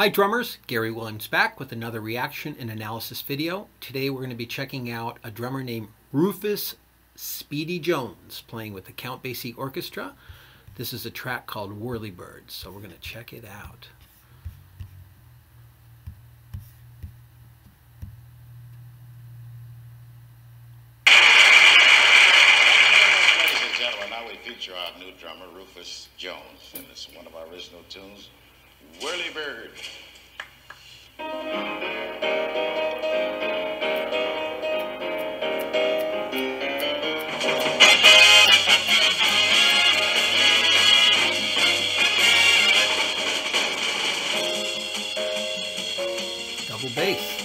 Hi drummers, Garey Williams back with another reaction and analysis video. Today we're going to be checking out a drummer named Rufus Speedy Jones playing with the Count Basie Orchestra. This is a track called Whirly Bird, so we're going to check it out. Ladies and gentlemen, now we feature our new drummer, Rufus Jones, and it's one of our original tunes, Whirly Bird. Double bass.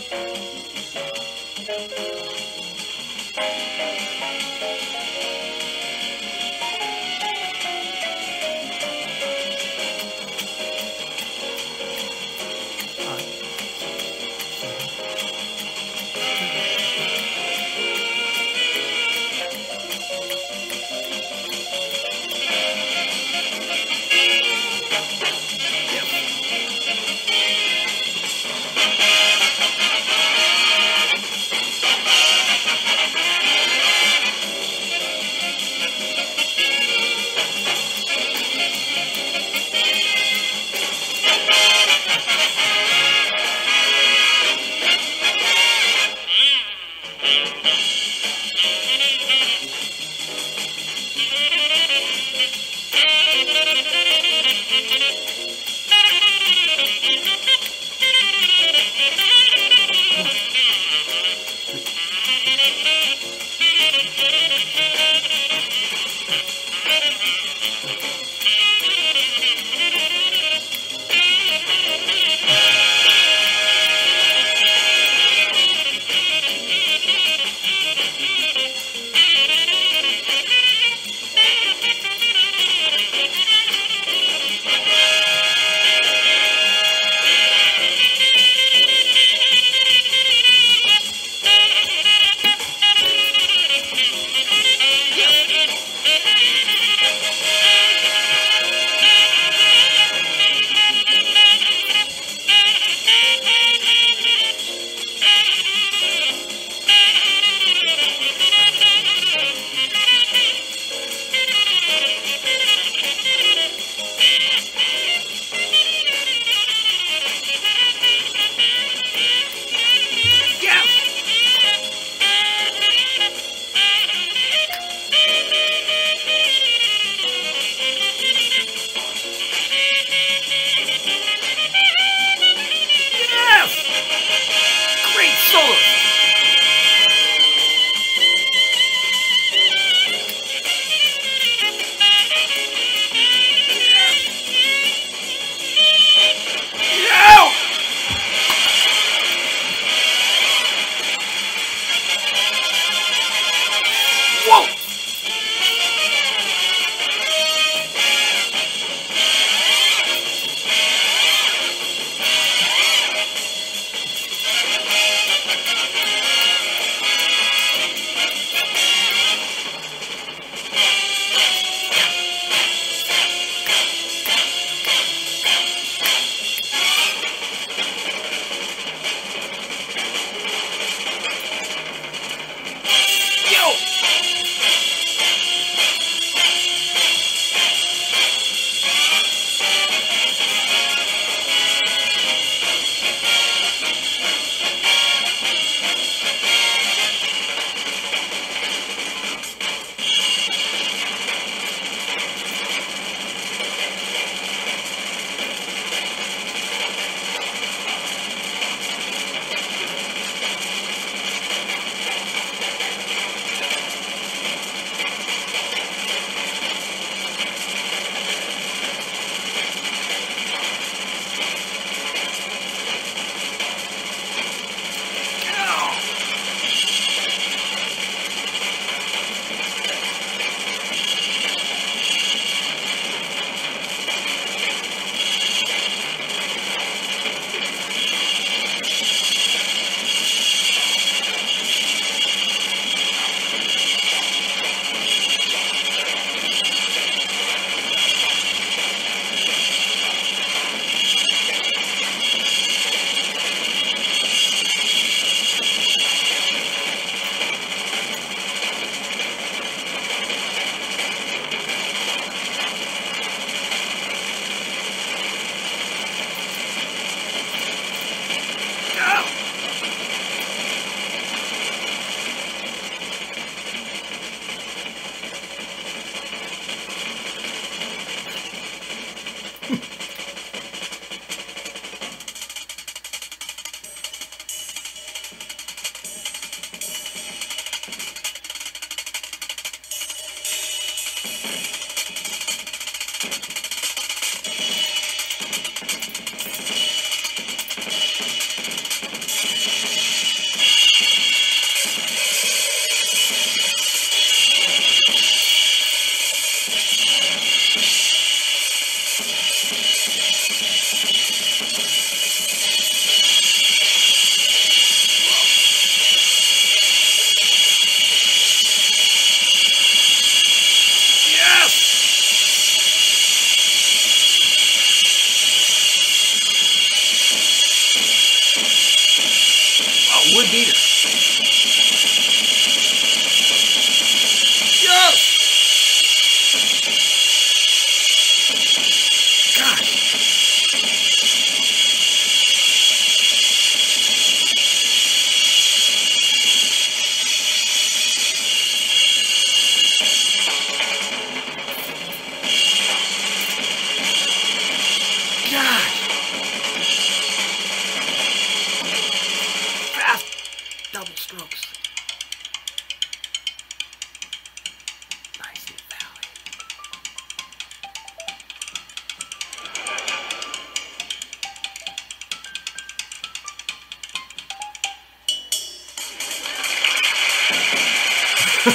So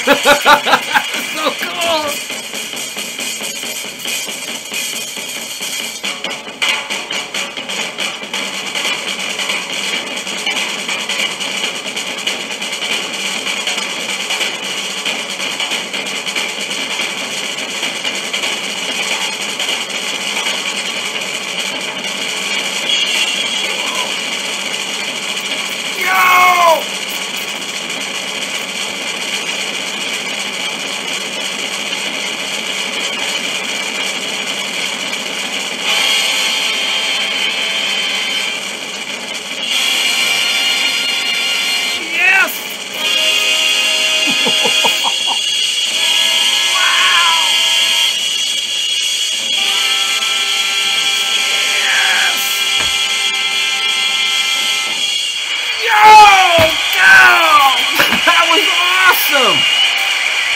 cool!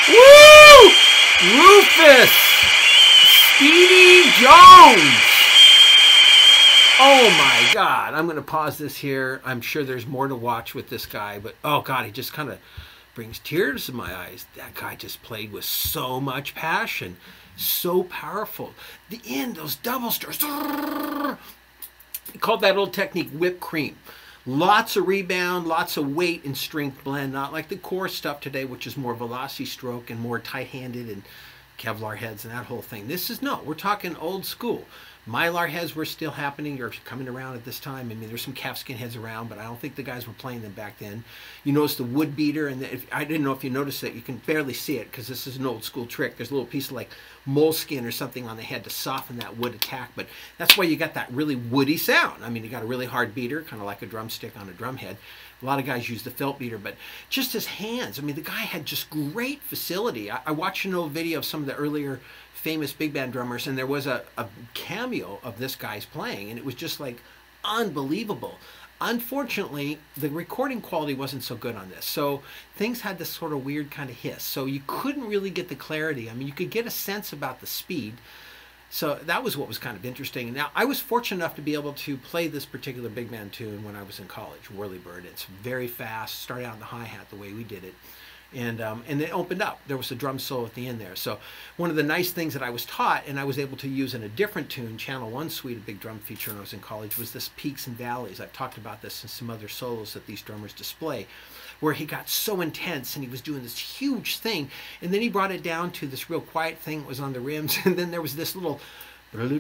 Woo! Rufus! Speedy Jones! Oh my God. I'm going to pause this here. I'm sure there's more to watch with this guy, but oh God, he just kind of brings tears to my eyes. That guy just played with so much passion, so powerful. The end, those double stirs. He called that old technique whipped cream. Lots of rebound, lots of weight and strength blend, not like the core stuff today, which is more velocity stroke and more tight-handed and Kevlar heads and that whole thing. This is, no, we're talking old school. Mylar heads were still happening or coming around at this time. I mean, there's some calfskin heads around, but I don't think the guys were playing them back then. You notice the wood beater, and I didn't know if you noticed that. You can barely see it because this is an old school trick. There's a little piece of like moleskin or something on the head to soften that wood attack, but that's why you got that really woody sound. I mean, you got a really hard beater, kind of like a drumstick on a drum head. A lot of guys use the felt beater, but just his hands. I mean, the guy had just great facility. I watched an old video of some of the earlier famous big band drummers, and there was a cameo of this guy's playing, and it was just like unbelievable. Unfortunately, the recording quality wasn't so good on this, so things had this sort of weird kind of hiss, so you couldn't really get the clarity. I mean, you could get a sense about the speed, so that was what was kind of interesting. Now, I was fortunate enough to be able to play this particular big band tune when I was in college, Whirly Bird. It's very fast, started out in the hi-hat the way we did it. And it opened up. There was a drum solo at the end there. So one of the nice things that I was taught, and I was able to use in a different tune, Channel 1 Suite, a big drum feature when I was in college, was this peaks and valleys. I've talked about this in some other solos that these drummers display, where he got so intense and he was doing this huge thing, and then he brought it down to this real quiet thing that was on the rims, and then there was this little these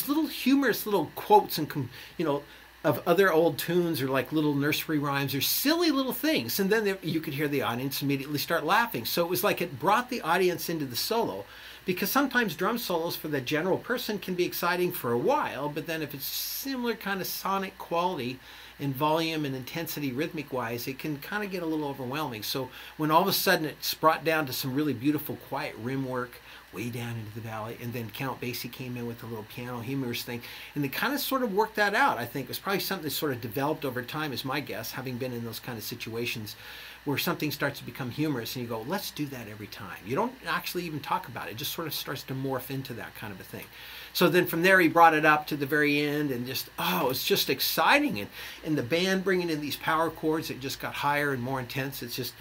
little humorous little quotes and, you know, of other old tunes or like little nursery rhymes or silly little things. And then you could hear the audience immediately start laughing. So it was like it brought the audience into the solo, because sometimes drum solos for the general person can be exciting for a while, but then if it's similar kind of sonic quality and volume and intensity rhythmic wise, it can kind of get a little overwhelming. So when all of a sudden it's brought down to some really beautiful quiet rim work way down into the valley, and then Count Basie came in with a little piano humorous thing, and they kind of sort of worked that out. I think it was probably something that sort of developed over time, is my guess, having been in those kind of situations where something starts to become humorous and you go, let's do that every time. You don't actually even talk about it. It just sort of starts to morph into that kind of a thing. So then from there he brought it up to the very end, and just, oh, it's just exciting. And the band bringing in these power chords that just got higher and more intense. It's just,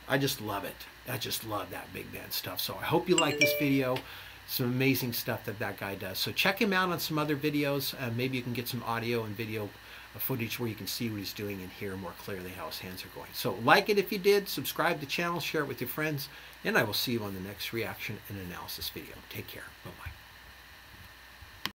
I just love it. I just love that big band stuff. So I hope you like this video. Some amazing stuff that guy does. So check him out on some other videos. Maybe you can get some audio and video footage where you can see what he's doing and hear more clearly how his hands are going. So like it if you did, subscribe to the channel, share it with your friends, and I will see you on the next reaction and analysis video. Take care. Bye-bye.